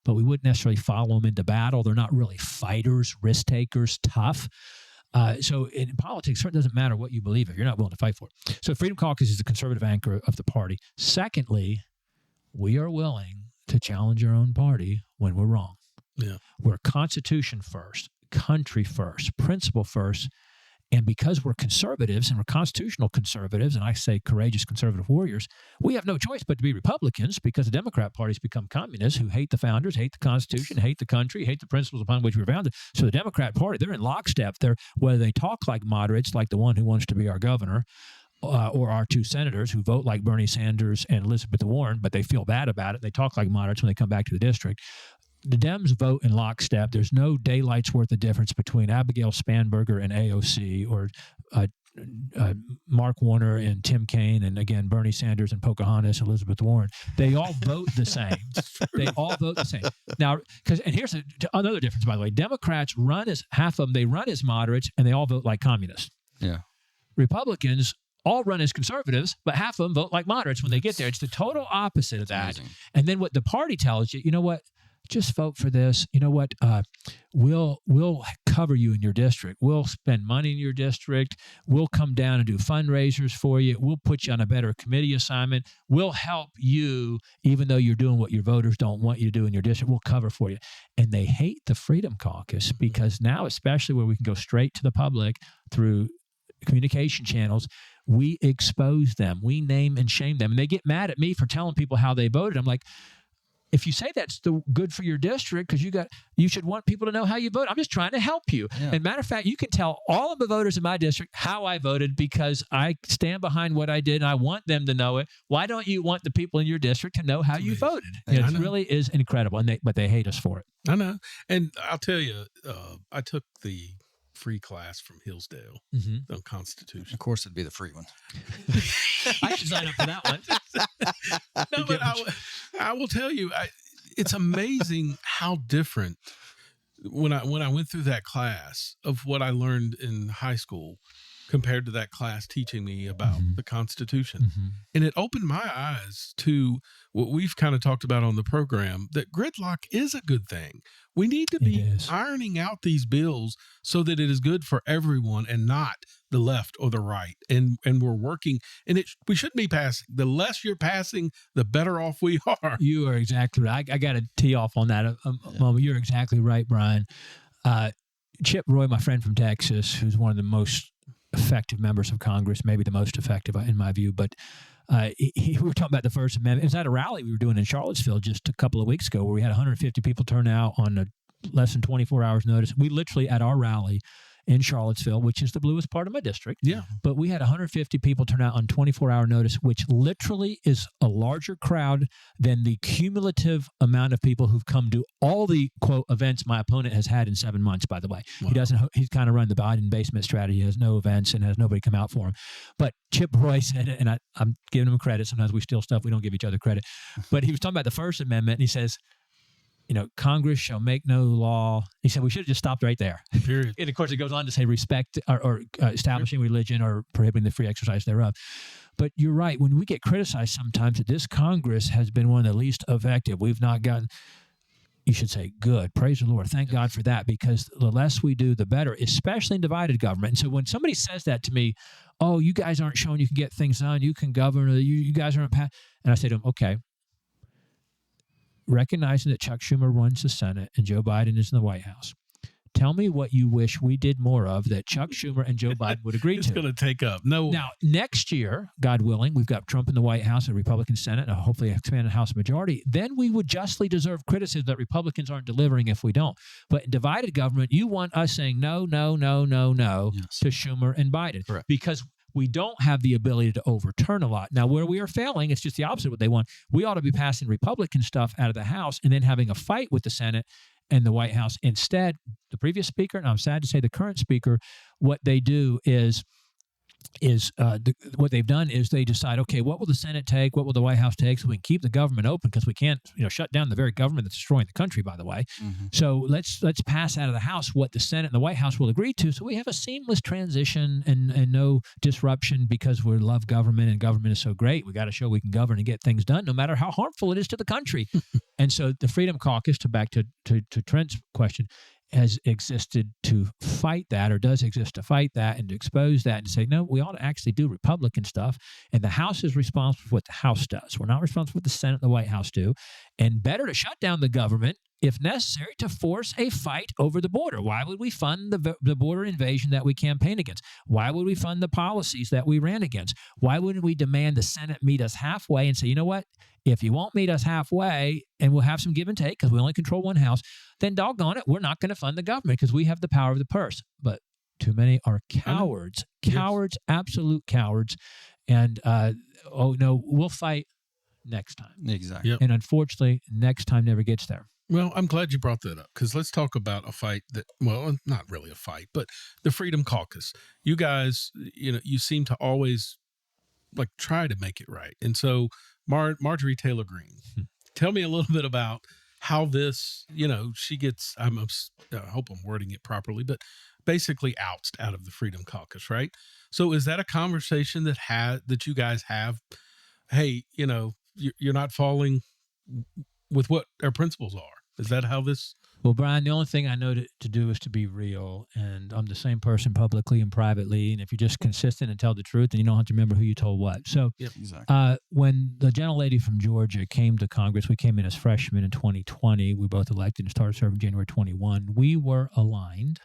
but we wouldn't necessarily follow them into battle. They're not really fighters, risk takers, tough. So in politics, it certainly doesn't matter what you believe if you're not willing to fight for it. So Freedom Caucus is the conservative anchor of the party. Secondly, we are willing to challenge our own party when we're wrong. Yeah. We're Constitution first, country first, principle first. And because we're conservatives and we're constitutional conservatives, and I say courageous conservative warriors, we have no choice but to be Republicans, because the Democrat party's become communists who hate the founders, hate the Constitution, hate the country, hate the principles upon which we were founded. So the Democrat party, they're in lockstep. Whether they talk like moderates, like the one who wants to be our governor, or our two senators who vote like Bernie Sanders and Elizabeth Warren, but they feel bad about it. They talk like moderates when they come back to the district. The Dems vote in lockstep. There's no daylight's worth of difference between Abigail Spanberger and AOC, or Mark Warner and Tim Kaine, and again, Bernie Sanders and Pocahontas, Elizabeth Warren. They all vote the same. They all vote the same. Now, and here's another difference, by the way. Democrats run as half of them, they run as moderates, and they all vote like communists. Yeah. Republicans all run as conservatives, but half of them vote like moderates when they get there. It's the total opposite of that. Amazing. And then what the party tells you, you know what? Just vote for this. You know what? We'll cover you in your district. We'll spend money in your district. We'll come down and do fundraisers for you. We'll put you on a better committee assignment. We'll help you, even though you're doing what your voters don't want you to do in your district. We'll cover for you. And they hate the Freedom Caucus because now, especially where we can go straight to the public through communication channels, we expose them. We name and shame them. And they get mad at me for telling people how they voted. I'm like, if you say that's good for your district, because you should want people to know how you vote. I'm just trying to help you. Yeah. And matter of fact, you can tell all of the voters in my district how I voted because I stand behind what I did and I want them to know it. Why don't you want the people in your district to know how you voted? It really is incredible, but they hate us for it. I know. And I'll tell you, I took the free class from Hillsdale on Constitution. Of course, it'd be the free one. I should sign up for that one. No, but I will tell you, it's amazing how different when I went through that class of what I learned in high school compared to that class teaching me about the Constitution. And it opened my eyes to what we've kind of talked about on the program, that gridlock is a good thing. We need to be ironing out these bills so that it is good for everyone and not the left or the right. And we're working, and we shouldn't be passing. The less you're passing, the better off we are. You are exactly right. I got to tee off on that a moment. You're exactly right, Brian. Chip Roy, my friend from Texas, who's one of the most effective members of Congress, maybe the most effective in my view, but we were talking about the First Amendment. It was at a rally we were doing in Charlottesville just a couple of weeks ago where we had 150 people turn out on less than 24 hours notice. We literally, at our rally in Charlottesville, which is the bluest part of my district, but we had 150 people turn out on 24-hour notice, which literally is a larger crowd than the cumulative amount of people who've come to all the, quote, events my opponent has had in 7 months, by the way. Wow. He's kind of run the Biden basement strategy. He has no events and has nobody come out for him. But Chip Roy said it, and I'm giving him credit. Sometimes we steal stuff. We don't give each other credit. But he was talking about the First Amendment, and he says, Congress shall make no law. He said we should have just stopped right there. Period. And of course, it goes on to say respect or establishing religion or prohibiting the free exercise thereof. But you're right. When we get criticized sometimes that this Congress has been one of the least effective, we've not gotten, you should say, good. Praise the Lord. Thank God for that, because the less we do, the better, especially in divided government. And so when somebody says that to me, oh, you guys aren't showing you can get things done, you can govern, you guys aren't, and I say to them, okay, recognizing that Chuck Schumer runs the Senate and Joe Biden is in the White House, tell me what you wish we did more of that Chuck Schumer and Joe Biden would agree to. It's going to take up. No. Now, next year, God willing, we've got Trump in the White House, a Republican Senate, and hopefully an expanded House majority. Then we would justly deserve criticism that Republicans aren't delivering if we don't. But in divided government, you want us saying no to Schumer and Biden. Correct. Because we don't have the ability to overturn a lot. Now, where we are failing, it's just the opposite of what they want. We ought to be passing Republican stuff out of the House and then having a fight with the Senate and the White House. Instead, the previous speaker, and I'm sad to say the current speaker, what they do is what they've done is they decide, okay, what will the Senate take? What will the White House take? So we can keep the government open, because we can't, shut down the very government that's destroying the country, by the way. So let's pass out of the House what the Senate and the White House will agree to, so we have a seamless transition and no disruption, because we love government and government is so great. We got to show we can govern and get things done, no matter how harmful it is to the country. And so the Freedom Caucus, back to Trent's question, has existed to fight that, or does exist to fight that and to expose that and to say, no, we ought to actually do Republican stuff. And the House is responsible for what the House does. We're not responsible for what the Senate and the White House do. And better to shut down the government, if necessary, to force a fight over the border. Why would we fund the border invasion that we campaign against? Why would we fund the policies that we ran against? Why wouldn't we demand the Senate meet us halfway and say, you know what? If you won't meet us halfway, and we'll have some give and take because we only control one house, then doggone it, we're not going to fund the government because we have the power of the purse. But too many are cowards, absolute cowards. And, oh, no, we'll fight next time. Exactly. Yep. And unfortunately, next time never gets there. Well, I'm glad you brought that up, because let's talk about a fight that, well, not really a fight, but the Freedom Caucus. You guys, you seem to always like try to make it right. And so Marjorie Taylor Greene, tell me a little bit about how this, she gets, I hope I'm wording it properly, but basically ousted out of the Freedom Caucus, right? So is that a conversation that you guys have? Hey, you're not falling with what our principles are. Is that how this? Well, Brian, the only thing I know to do is to be real. And I'm the same person publicly and privately. And if you're just consistent and tell the truth, then you don't have to remember who you told what. So yep, exactly. When the gentlelady from Georgia came to Congress, we came in as freshmen in 2020. We both elected and started serving January 21. We were aligned,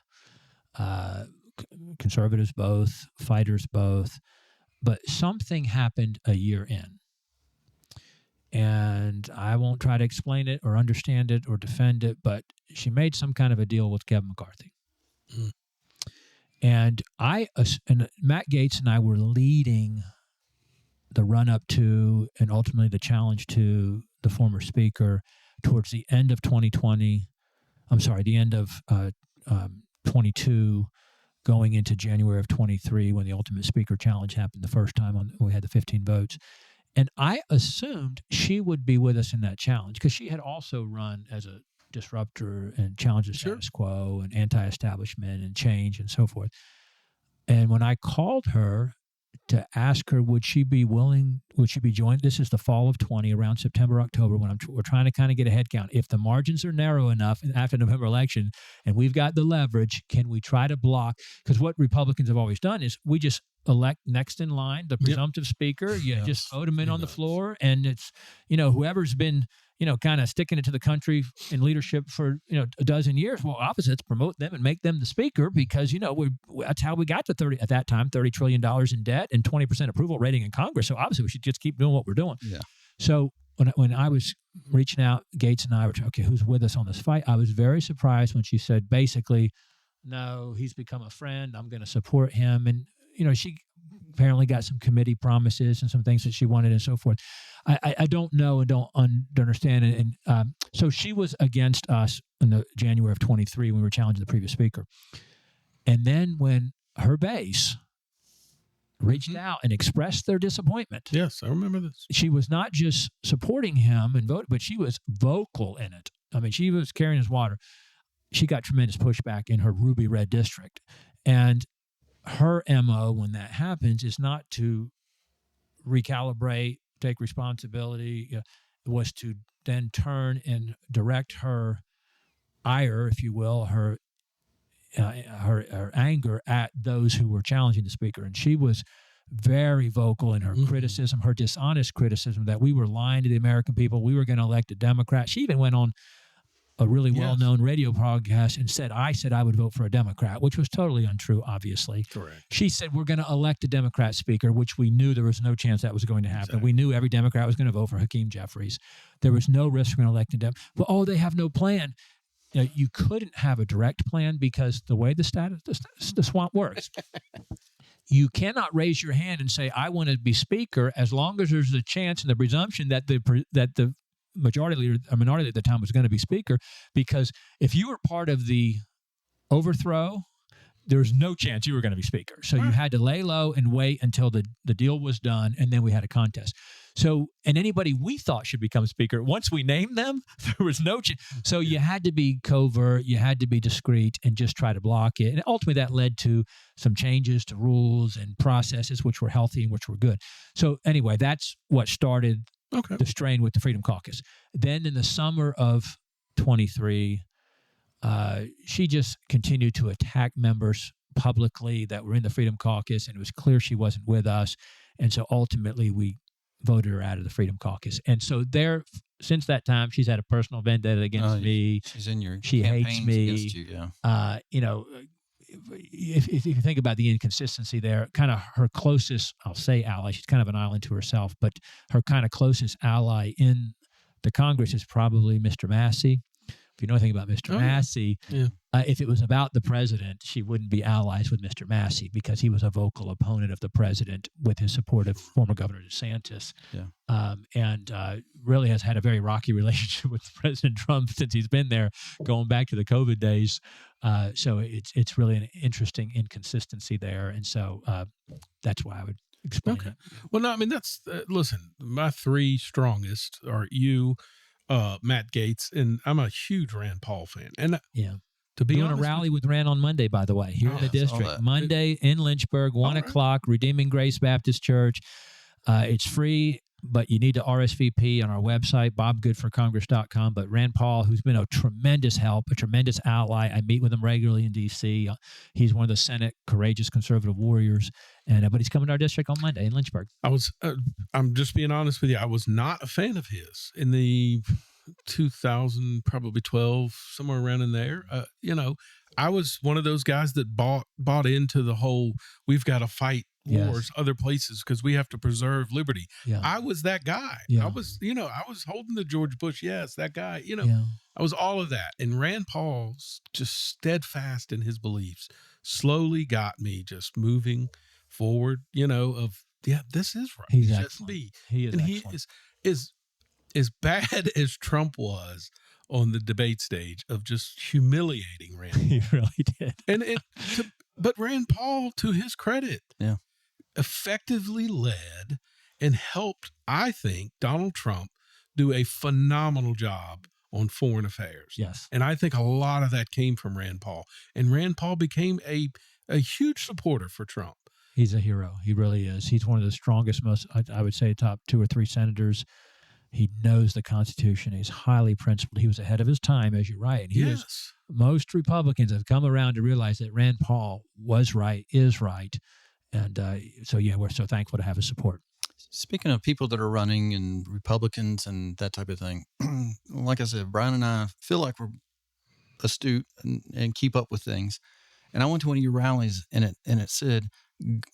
conservatives both, fighters both. But something happened a year in. And I won't try to explain it or understand it or defend it, but she made some kind of a deal with Kevin McCarthy. Mm. And Matt Gaetz and I were leading the run-up to and ultimately the challenge to the former speaker towards the end of 2020. I'm sorry, the end of 22, going into January of 23 when the ultimate speaker challenge happened the first time when we had the 15 votes. And I assumed she would be with us in that challenge because she had also run as a disruptor and challenged the status quo and anti-establishment and change and so forth. And when I called her to ask her, would she be joined? This is the fall of 20, around September, October, when we're trying to kind of get a head count. If the margins are narrow enough after November election and we've got the leverage, can we try to block? Because what Republicans have always done is we just elect next in line, the presumptive speaker. You just vote them in on the floor. And it's, whoever's been, kind of sticking it to the country in leadership for, a dozen years. Well, opposites promote them and make them the speaker because, that's how we got to $30 trillion in debt and 20% approval rating in Congress. So obviously we should just keep doing what we're doing. Yeah. So when I was reaching out, Gaetz and I were, okay, who's with us on this fight? I was very surprised when she said, basically, no, he's become a friend. I'm going to support him. And, she apparently got some committee promises and some things that she wanted and so forth. I don't know and don't understand it. And so she was against us in the January of 23 when we were challenging the previous speaker. And then when her base reached out and expressed their disappointment. Yes, I remember this. She was not just supporting him and voting, but she was vocal in it. I mean, she was carrying his water. She got tremendous pushback in her ruby red district. And her MO when that happens is not to recalibrate, take responsibility. It was to then turn and direct her ire, if you will, her anger at those who were challenging the speaker. And she was very vocal in her criticism, her dishonest criticism that we were lying to the American people. We were going to elect a Democrat. She even went on a really well-known radio podcast and said I would vote for a Democrat, which was totally untrue, obviously. Correct. She said we're going to elect a Democrat speaker, which we knew there was no chance that was going to happen. Exactly. We knew every Democrat was going to vote for Hakeem Jeffries. There was no risk for electing them. Well, they have no plan. You couldn't have a direct plan because the way the swamp works, you cannot raise your hand and say, I want to be speaker, as long as there's a chance and the presumption that the majority leader or minority at the time was going to be speaker, because if you were part of the overthrow, there was no chance you were going to be speaker. So you had to lay low and wait until the deal was done, and then we had a contest. So, and anybody we thought should become speaker, once we named them, there was no chance. So you had to be covert, you had to be discreet, and just try to block it. And ultimately that led to some changes to rules and processes, which were healthy and which were good. So anyway, that's what started the strain with the Freedom Caucus. Then in the summer of 23, she just continued to attack members publicly that were in the Freedom Caucus, and it was clear she wasn't with us. And so ultimately we voted her out of the Freedom Caucus. And so since that time, she's had a personal vendetta against me. She's in your She hates me. Against you, yeah. If you think about the inconsistency there, kind of her closest, I'll say ally, she's kind of an island to herself, but her kind of closest ally in the Congress is probably Mr. Massey. If you know anything about Mr. Massey, if it was about the president, she wouldn't be allies with Mr. Massey because he was a vocal opponent of the president with his support of former Governor DeSantis. And really has had a very rocky relationship with President Trump since he's been there, going back to the COVID days. So it's really an interesting inconsistency there. And so that's why I would explain it. Well, no, I mean, that's, listen, my three strongest are you, Matt Gaetz, and I'm a huge Rand Paul fan. And to be on a rally with Rand on Monday, by the way, here in the district, Monday in Lynchburg, 1 o'clock, Redeeming Grace Baptist Church. It's free, but you need to RSVP on our website, bobgoodforcongress.com. But Rand Paul, who's been a tremendous help, a tremendous ally. I meet with him regularly in D.C. He's one of the Senate courageous conservative warriors, and but he's coming to our district on Monday in Lynchburg. I'm just being honest with you. I was not a fan of his in the 2000, probably 12, somewhere around in there. I was one of those guys that bought into the whole, we've got to fight wars other places because we have to preserve liberty. I was that guy. I was holding the George Bush. Yes, that guy, I was all of that. And Rand Paul's just steadfast in his beliefs slowly got me just moving forward, this is right. He's excellent. He is and excellent. He is as bad as Trump was on the debate stage of just humiliating Rand Paul. He really did. But Rand Paul, to his credit, effectively led and helped, I think, Donald Trump do a phenomenal job on foreign affairs. Yes. And I think a lot of that came from Rand Paul. And Rand Paul became a huge supporter for Trump. He's a hero. He really is. He's one of the strongest, I would say, top 2 or 3 senators. He knows the Constitution. He's highly principled. He was ahead of his time, as you're right. And most Republicans have come around to realize that Rand Paul was right, is right. And we're so thankful to have his support. Speaking of people that are running and Republicans and that type of thing, like I said, Brian and I feel like we're astute and keep up with things. And I went to one of your rallies and it said,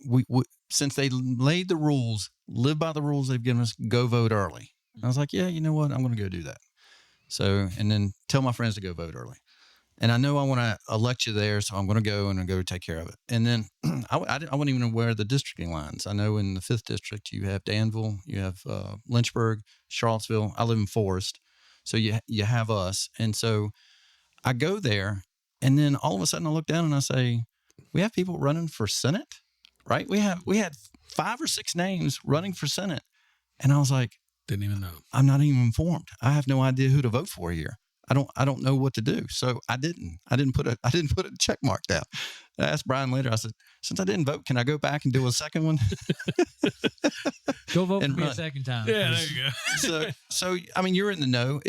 we since they laid the rules, live by the rules they've given us, go vote early. I was like, yeah, you know what? I'm going to go do that. So, and then tell my friends to go vote early. And I know I want to elect you there, so I'm going to go and go take care of it. And then I wasn't even aware of the districting lines. I know in the 5th District, you have Danville, you have Lynchburg, Charlottesville. I live in Forest. So you have us. And so I go there, and then all of a sudden I look down and I say, we have people running for Senate, right? We had 5 or 6 names running for Senate. And I was like, didn't even know. I'm not even informed. I have no idea who to vote for here. I don't know what to do. So I didn't put a check mark down. I asked Brian later, I said, since I didn't vote, can I go back and do a second one? Go vote for me a second time. Yeah, there you go. So I mean, you're in the know.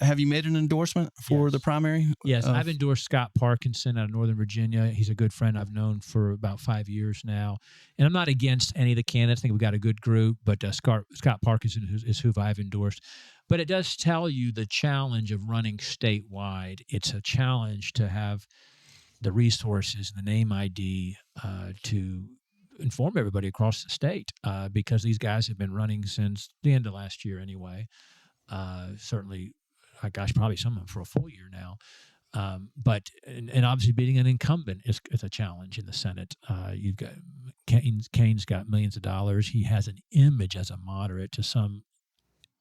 Have you made an endorsement for the primary? Yes, I've endorsed Scott Parkinson out of Northern Virginia. He's a good friend I've known for about 5 years now. And I'm not against any of the candidates. I think we've got a good group, but Scott Parkinson is who I've endorsed. But it does tell you the challenge of running statewide. It's a challenge to have the resources and the name ID to inform everybody across the state because these guys have been running since the end of last year anyway. Certainly, probably some of them for a full year now. But obviously beating an incumbent is a challenge in the Senate. You've got Kane's got millions of dollars. He has an image as a moderate to some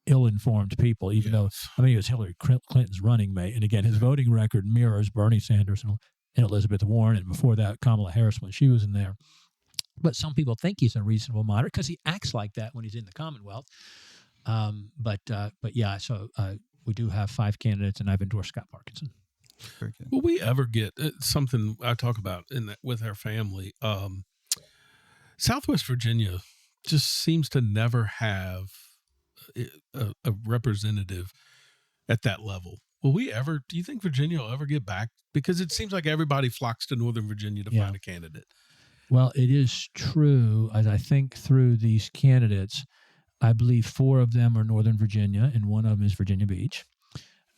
ill-informed people, even though, it was Hillary Clinton's running mate. And again, his voting record mirrors Bernie Sanders and Elizabeth Warren, and before that, Kamala Harris when she was in there. But some people think he's a reasonable moderate because he acts like that when he's in the Commonwealth. So we do have 5 candidates, and I've endorsed Scott Parkinson. Very good. Will we ever get something I talk about with our family? Southwest Virginia just seems to never have a representative at that level. Do you think Virginia will ever get back? Because it seems like everybody flocks to Northern Virginia to find a candidate. Well, it is true. As I think through these candidates, I believe 4 of them are Northern Virginia, and 1 of them is Virginia Beach.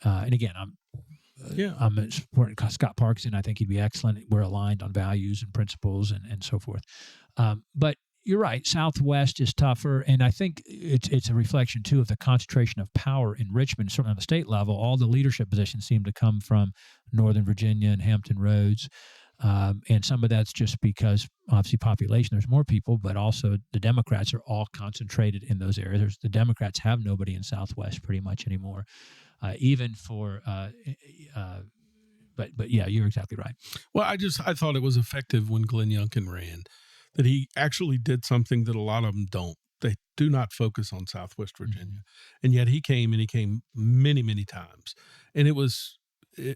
And again, I'm supporting Scott Parkinson. I think he'd be excellent. We're aligned on values and principles and so forth. But you're right. Southwest is tougher, and I think it's a reflection too of the concentration of power in Richmond. Certainly on the state level, all the leadership positions seem to come from Northern Virginia and Hampton Roads, and some of that's just because obviously population. There's more people, but also the Democrats are all concentrated in those areas. The Democrats have nobody in Southwest pretty much anymore, even for. But yeah, you're exactly right. Well, I thought it was effective when Glenn Youngkin ran, that he actually did something that a lot of them don't. They do not focus on Southwest Virginia. And yet he came many, many times. And it was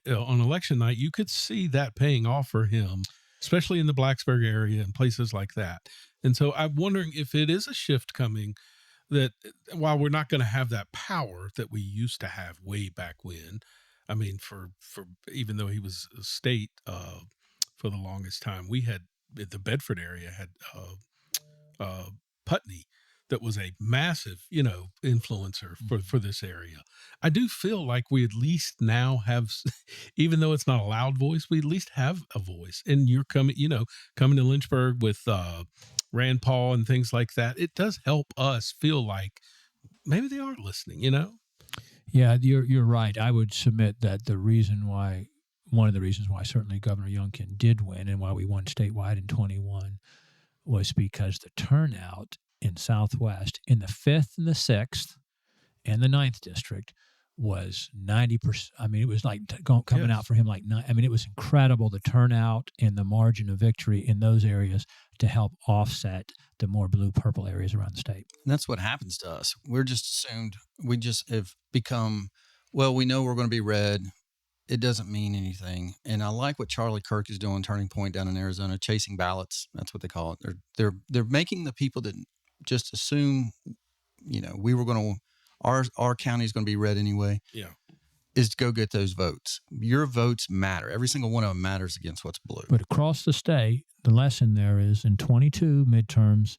on election night, you could see that paying off for him, especially in the Blacksburg area and places like that. And so I'm wondering if it is a shift coming, that while we're not going to have that power that we used to have way back when, I mean, for even though he was a state for the longest time, we had the Bedford area had Putney, that was a massive, influencer for this area. I do feel like we at least now have, even though it's not a loud voice, we at least have a voice. And you're coming to Lynchburg with Rand Paul and things like that. It does help us feel like maybe they are listening, Yeah, you're right. I would submit that one of the reasons why certainly Governor Youngkin did win and why we won statewide in 21 was because the turnout in Southwest in the 5th and the 6th and the 9th district was 90%. I mean, it was like coming out for him like nine. I mean, it was incredible, the turnout and the margin of victory in those areas to help offset the more blue-purple areas around the state. And that's what happens to us. We're just assumed, we just have become, well, we know we're going to be red. It doesn't mean anything. And I like what Charlie Kirk is doing, Turning Point down in Arizona, chasing ballots. That's what they call it. They're making the people that just assume, we were going to, our county is going to be red anyway. Yeah. Is to go get those votes. Your votes matter. Every single one of them matters against what's blue. But across the state, the lesson there is in 22 midterms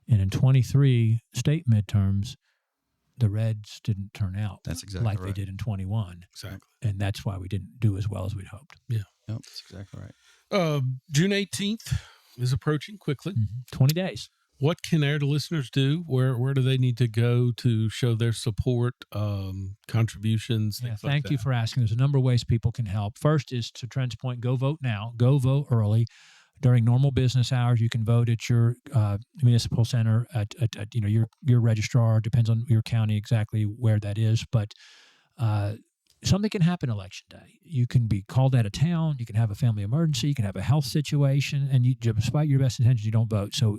and in 23 state midterms, the Reds didn't turn out That's exactly like right. They did in 21. Exactly. And that's why we didn't do as well as we'd hoped. Yeah. Yep, that's exactly right. June 18th is approaching quickly. 20 days. What can our listeners do? Where do they need to go to show their support, contributions, things like that? Thank you for asking. There's a number of ways people can help. First is to Trent's point, go vote now. Go vote early. During normal business hours, you can vote at your municipal center, at your registrar. Depends on your county exactly where that is. But something can happen election day. You can be called out of town. You can have a family emergency. You can have a health situation. And despite your best intentions, you don't vote. So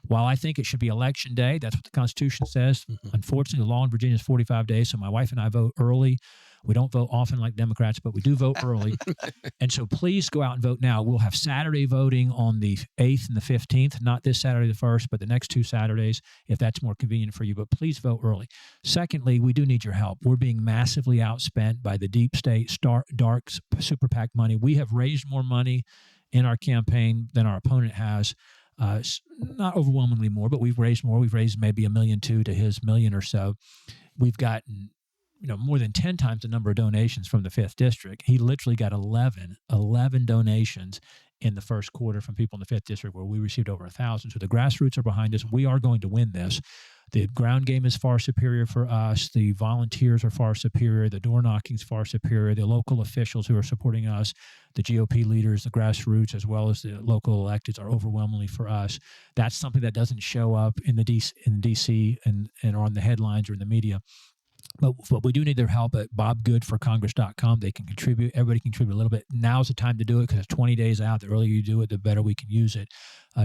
while I think it should be election day, that's what the Constitution says. Unfortunately, the law in Virginia is 45 days. So my wife and I vote early. We don't vote often like Democrats, but we do vote early. And so please go out and vote now. We'll have Saturday voting on the 8th and the 15th, not this Saturday the 1st, but the next 2 Saturdays, if that's more convenient for you. But please vote early. Secondly, we do need your help. We're being massively outspent by the deep state, dark super PAC money. We have raised more money in our campaign than our opponent has. Not overwhelmingly more, but we've raised more. We've raised maybe $1.2 million to his $1 million or so. We've gotten more than 10 times the number of donations from the 5th district. He literally got 11 donations in the first quarter from people in the 5th district, where we received over 1,000. So the grassroots are behind us. We are going to win this. The ground game is far superior for us. The volunteers are far superior. The door knocking is far superior. The local officials who are supporting us, the GOP leaders, the grassroots, as well as the local electeds, are overwhelmingly for us. That's something that doesn't show up in DC and on the headlines or in the media. But we do need their help at bobgoodforcongress.com. They can contribute. Everybody can contribute a little bit. Now's the time to do it because it's 20 days out. The earlier you do it, the better we can use it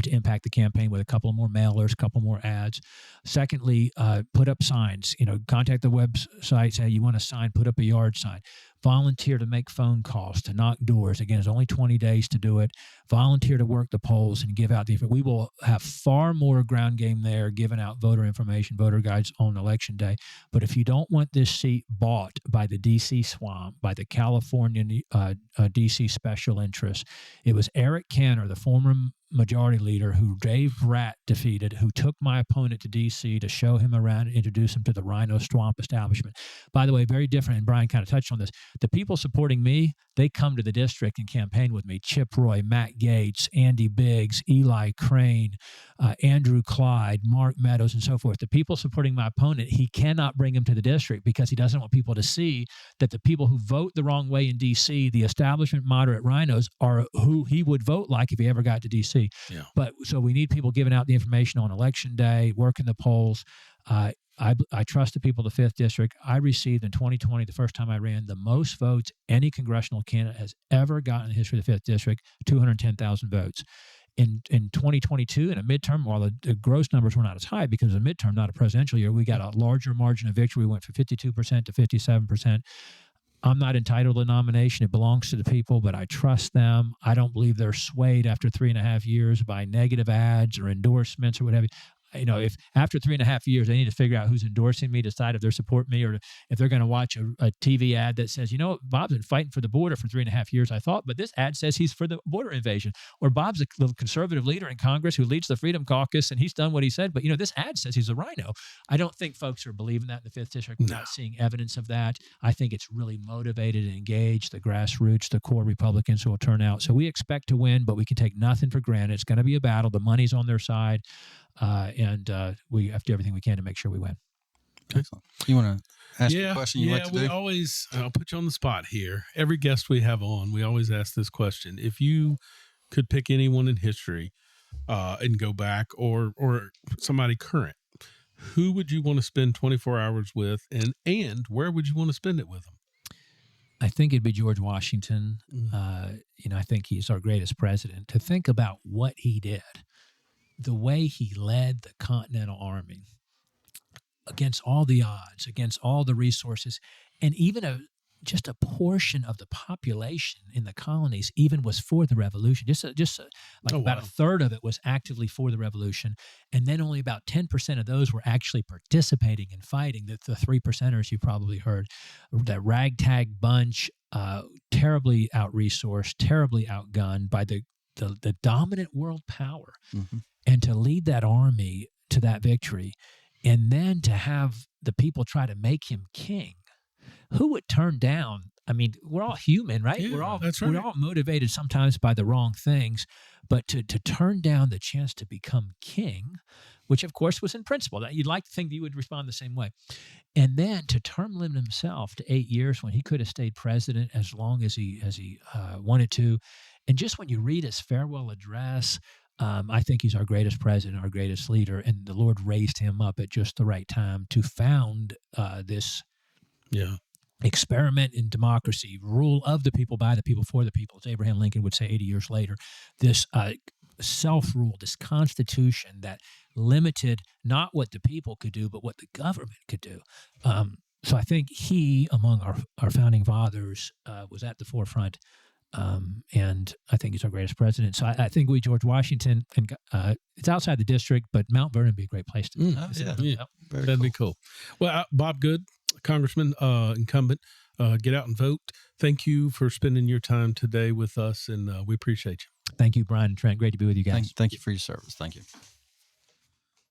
to impact the campaign with a couple more mailers, a couple more ads. Secondly, put up signs. Contact the website. Say you want a sign, put up a yard sign. Volunteer to make phone calls, to knock doors. Again, it's only 20 days to do it. Volunteer to work the polls and give out we will have far more ground game there, giving out voter information, voter guides on election day. But if you don't want this seat bought by the D.C. swamp, by the California D.C. special interests, it was Eric Cantor, the former majority leader who Dave Bratt defeated, who took my opponent to D.C. to show him around and introduce him to the Rhino Swamp establishment. By the way, very different, and Brian kind of touched on this. The people supporting me, they come to the district and campaign with me. Chip Roy, Matt Gates, Andy Biggs, Eli Crane, Andrew Clyde, Mark Meadows, and so forth, the people supporting my opponent, he cannot bring them to the district because he doesn't want people to see that the people who vote the wrong way in D.C., the establishment moderate rhinos, are who he would vote like if he ever got to D.C. Yeah. But so we need people giving out the information on election day, working the polls. I trust the people of the 5th District. I received in 2020, the first time I ran, the most votes any congressional candidate has ever gotten in the history of the 5th District, 210,000 votes. In 2022, in a midterm, while the gross numbers were not as high because it was a midterm, not a presidential year, we got a larger margin of victory. We went from 52% to 57%. I'm not entitled to a nomination. It belongs to the people, but I trust them. I don't believe they're swayed after 3.5 years by negative ads or endorsements or whatever. You know, if after 3.5 years, they need to figure out who's endorsing me, decide if they're supporting me, or if they're going to watch a TV ad that says, you know, Bob's been fighting for the border for 3.5 years, I thought, but this ad says he's for the border invasion. Or Bob's a little conservative leader in Congress who leads the Freedom Caucus, and he's done what he said, but, you know, this ad says he's a rhino. I don't think folks are believing that in the 5th District. We're not seeing evidence of that. I think it's really motivated and engaged, the grassroots, the core Republicans who will turn out. So we expect to win, but we can take nothing for granted. It's going to be a battle. The money's on their side. And we have to do everything we can to make sure we win. Excellent. You want to ask a question you like to do? We always, I'll put you on the spot here. Every guest we have on, we always ask this question. If you could pick anyone in history and go back, or somebody current, who would you want to spend 24 hours with, and where would you want to spend it with them? I think it'd be George Washington. You know, I think he's our greatest president. To think about what he did, the way he led the Continental Army against all the odds, against all the resources, and even just a portion of the population in the colonies even was for the revolution. About a third of it was actively for the revolution, and then only about 10% of those were actually participating in fighting. The 3%ers you probably heard, that ragtag bunch, terribly out-resourced, terribly outgunned by the dominant world power. Mm-hmm. And to lead that army to that victory, and then to have the people try to make him king, who would turn down? I mean, we're all human, right? Yeah, we're all motivated sometimes by the wrong things, but to turn down the chance to become king, which of course was in principle, that you'd like to think you would respond the same way, and then to term limit himself to 8 years when he could have stayed president as long as he wanted to, and just when you read his farewell address. I think he's our greatest president, our greatest leader, and the Lord raised him up at just the right time to found this experiment in democracy, rule of the people, by the people, for the people, as Abraham Lincoln would say 80 years later, this self-rule, this constitution that limited not what the people could do, but what the government could do. So I think he, among our founding fathers, was at the forefront. And I think he's our greatest president. So I think George Washington, and it's outside the district, but Mount Vernon would be a great place to visit. That'd be cool. Well, Bob Good, Congressman, incumbent, get out and vote. Thank you for spending your time today with us, and we appreciate you. Thank you, Brian and Trent. Great to be with you guys. Thank you for your service. Thank you.